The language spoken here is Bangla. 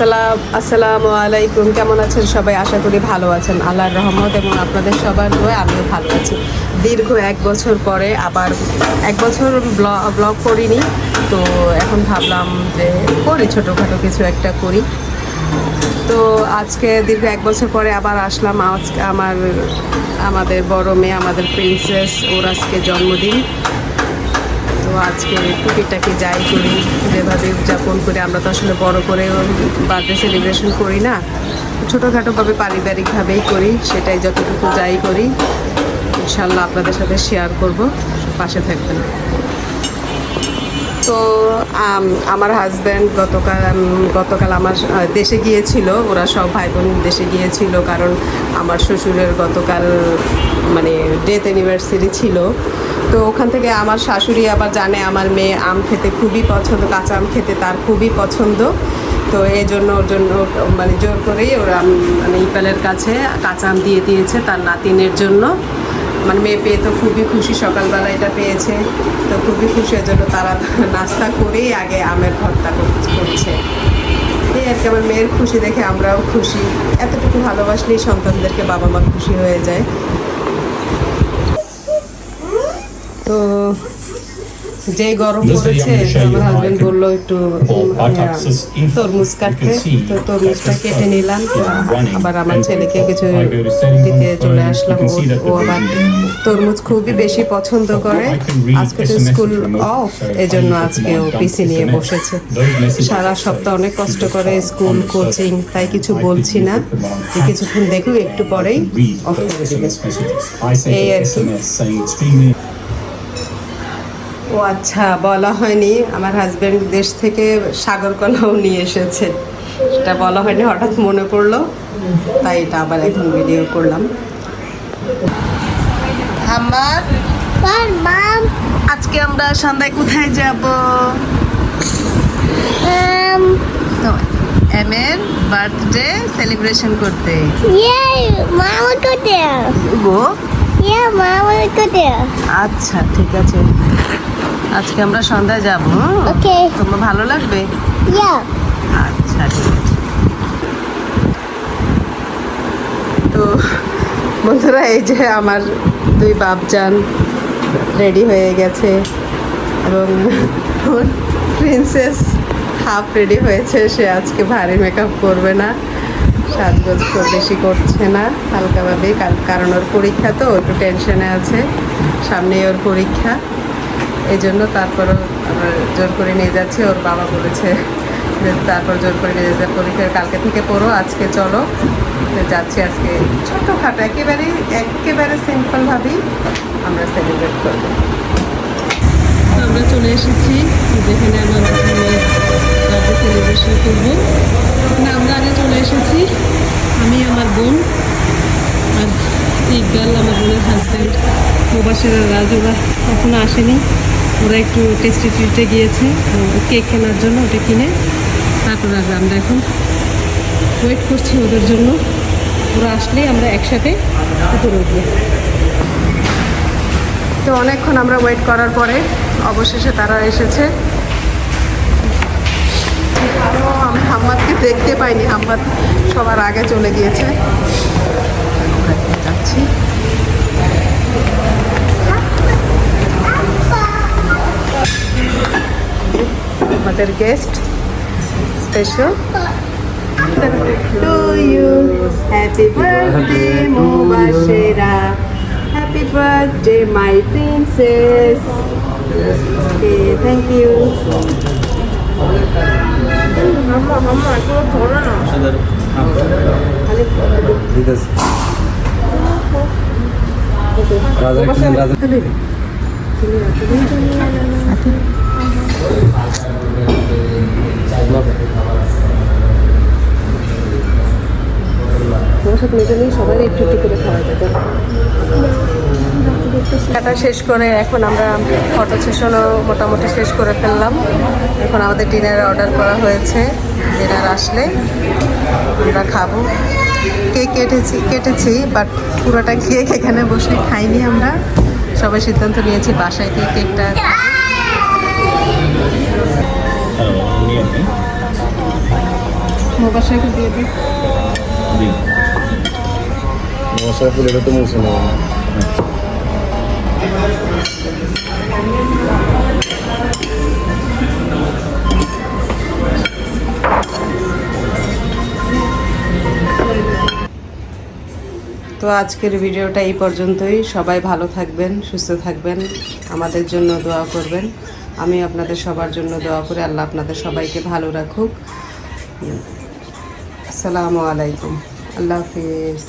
আসসালামু আলাইকুম। কেমন আছেন সবাই? আশা করি ভালো আছেন, আল্লাহর রহমত এবং আপনাদের সবার দোয়ায় আমিও ভালো আছি। দীর্ঘ 1 বছর পরে আবার 1 বছর ব্লগ করিনি, তো এখন ভাবলাম যে করি, ছোটোখাটো কিছু একটা করি। তো আজকে দীর্ঘ 1 বছর পরে আবার আসলাম। আজকে আমাদের বড় মেয়ে, আমাদের প্রিন্সেস, ওর আজকে জন্মদিন। তো আজকে টুকিটাকি যাই করি, যেভাবে উদযাপন করি। আমরা তো আসলে বড় করে বার্থডে সেলিব্রেশন করি না, ছোটোখাটোভাবে পারিবারিকভাবেই করি। সেটাই যতটুকু যাই করি ইনশাল্লাহ আপনাদের সাথে শেয়ার করব, পাশে থাকবেন। তো আমার হাজব্যান্ড গতকাল আমার দেশে গিয়েছিল, ওরা সব ভাই বোন দেশে গিয়েছিল, কারণ আমার শ্বশুরের গতকাল মানে ডেথ অ্যানিভার্সারি ছিল। তো ওখান থেকে আমার শাশুড়ি আবার জানে আমার মেয়ে আম খেতে খুবই পছন্দ, কাঁচা আম খেতে তার খুবই পছন্দ। তো এই জন্য ওর জন্য মানে জোর করেই ওরা মানে ইপালের কাছে কাঁচা আম দিয়ে দিয়েছে তার নাতিনের জন্য। মানে মেয়ে পেয়ে তো খুবই খুশি, সকালবেলা এটা পেয়েছে, তো খুবই খুশি। এর জন্য তারা নাস্তা করেই আগে আমের ভর্তা করছে। এই আর কি, আমার মেয়ের খুশি দেখে আমরাও খুশি। এতটুকু ভালোবাসলেই সন্তানদেরকে বাবা মা খুশি হয়ে যায়। তো যেই গরম পড়েছে, আমার হাজবেন্ড বললো একটু তরমুজ কাটতে, তো তরমুজটা কেটে নিলাম। আবার আমার ছেলেকে কিছু দিতে চলে আসলাম। ও আবার তরমুজ খুবই বেশি পছন্দ করে। আজকে তো স্কুল অফ, এজন্য আজকে ও পিসি নিয়ে বসেছে। সারা সপ্তাহ অনেক কষ্ট করে স্কুল কোচিং, তাই কিছু বলছি না, যে কিছুক্ষণ দেখুক, একটু পরেই অফ করে দেবে। এই আর কি। ও আচ্ছা, বলা হয়নি, আমার হাজব্যান্ড দেশ থেকে সাগর কলাও নিয়ে এসেছে, সেটা বলা হয়নি, হঠাৎ মনে পড়লো, তাই এটা আবার এখন ভিডিও করলাম। আজকে আমরা সন্ধ্যায় কোথায় যাব? এমের বার্থডে সেলিব্রেশন করতে। আচ্ছা ঠিক আছে, আজকে আমরা সন্ধ্যায় যাব। তোমার ভালো লাগবে? আচ্ছা ঠিক আছে। তো বন্ধুরা, এই যে আমার 2 বাপজান রেডি হয়ে গেছে এবং প্রিন্সেস হাফ রেডি হয়েছে। সে আজকে ভারী মেকআপ করবে না, সাজগোজ খুব বেশি করছে না, হালকাভাবেই, কারণ ওর পরীক্ষা, তো একটু টেনশনে আছে, সামনেই ওর পরীক্ষা। এই জন্য তারপরও জোর করে নিয়ে যাচ্ছে। ওর বাবা বলেছে যে তারপর জোর করে নিয়ে যাচ্ছে, পরীক্ষার কালকে থেকে পড়ো, আজকে চলো। যাচ্ছি আজকে ছোটোখাটো একেবারে সিম্পলভাবেই আমরা সেলিব্রেট করবো। আমরা চলে এসেছি যেখানে আমার বার্থডে সেলিব্রেশন করবো। আমরা আগে চলে এসেছি, আমি, আমার বোন আর ইকবাল, আমার বোনের হাজব্যান্ড। মোবাসের রাজুরা এখনও আসেনি, ওরা একটু টেস্টি ট্রিটে গিয়েছে কেক কেনার জন্য, ওটা কিনে তারপর আসবে। আমরা এখন ওয়েট করছি ওদের জন্য, ওরা আসলেই আমরা একসাথে উপরে উঠবো। তো অনেকক্ষণ আমরা ওয়েট করার পরে অবশেষে তারা এসেছে। আমি হাম্মাদকে দেখতে পাইনি, হাম্মাদ সবার আগে চলে গিয়েছে। যাচ্ছি। আমাদের guest special to you, happy birthday Mubashira, happy birthday my princess. Okay, thank you. সবাই একটু একটু করে খাওয়া যাবে। এটা শেষ করে এখন আমরা ফটো সেশনও মোটামুটি শেষ করে ফেললাম। এখন আমাদের ডিনার অর্ডার করা হয়েছে, ডিনার আসলে আমরা খাবো। কেক কেটেছি বাট পুরোটা কেক এখানে বসে খাইনি আমরা, সবাই সিদ্ধান্ত নিয়েছি বাসায় গিয়ে কেকটা। মুবাসাকে দিয়ে দিই। মশলা ফুলেটা তো মুছে নেব। তো আজকের ভিডিওটা এই পর্যন্তই। সবাই ভালো থাকবেন, সুস্থ থাকবেন, আমাদের জন্য দোয়া করবেন। আমি আপনাদের সবার জন্য দোয়া করি, আল্লাহ আপনাদের সবাইকে ভালো রাখুক। আসসালামু আলাইকুম, আল্লাহ হাফিজ।